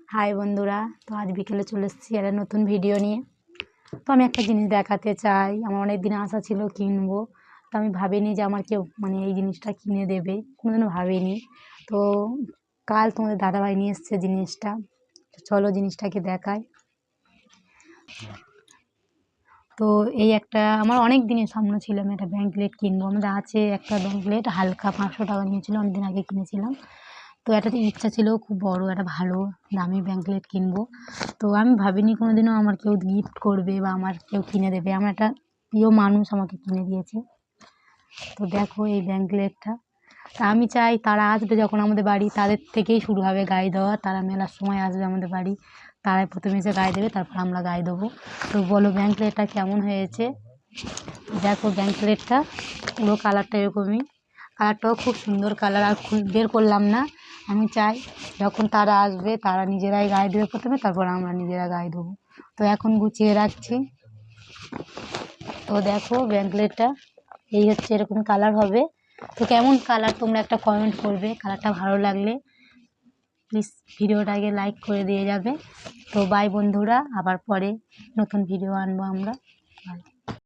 High বন্ধুরা, তো আজ বিকেলে চলে এসেছি একটা নতুন ভিডিও নিয়ে। তো আমি একটা জিনিস দেখাতে চাই, আমার অনেক দিন আশা ছিল কিনবো। তো আমি ভাবিনি যে আমার কেউ এই জিনিসটা কিনে দেবে, কোনোদিনও ভাবিনি। তো কাল তোমাদের দাদাভাই নিয়ে এসছে জিনিসটা, তো চলো জিনিসটাকে দেখাই। তো এই একটা আমার অনেক দিনের স্বপ্ন ছিল, আমি একটা ব্যাঙ্কলেট কিনবো। আমাদের আছে একটা ব্যাঙ্কলেট, হালকা 500 টাকা নিয়েছিল, অনেকদিন আগে কিনেছিলাম। তো একটা ইচ্ছা ছিল খুব বড় একটা ভালো দামি ব্যাঙ্কলেট কিনবো। তো আমি ভাবিনি কোনোদিনও আমার কেউ গিফট করবে বা আমার কেউ কিনে দেবে। আমার একটা প্রিয় মানুষ আমাকে কিনে দিয়েছে। তো দেখো এই ব্যাঙ্কলেটটা, তা আমি চাই তারা আসবে যখন আমাদের বাড়ি, তাদের থেকেই শুরু হবে গায়ে দেওয়া। তারা মেলার সময় আসবে আমাদের বাড়ি, তারাই প্রথমে এসে গায়ে দেবে, তারপর আমরা গায়ে দেবো। তো বলো ব্যাঙ্কলেটটা কেমন হয়েছে। দেখো ব্যাঙ্কলেটটা পুরো কালারটা এরকমই, কালারটাও খুব সুন্দর কালার। আর বের করলাম না, আমি চাই যখন তারা আসবে তারা নিজেরাই গায়ে দেবে প্রথমে, তারপর আমরা নিজেরা গায়ে দেবো। তো এখন গুছিয়ে রাখছি। তো দেখো ব্যাঙ্কলেটটা এই হচ্ছে, এরকম কালার হবে। তো কেমন কালার তোমরা একটা কমেন্ট করবে, কালারটা ভালো লাগলে প্লিজ ভিডিওটাকে লাইক করে দিয়ে যাবে। তো বাই বন্ধুরা, আবার পরে নতুন ভিডিও আনবো আমরা। বাই।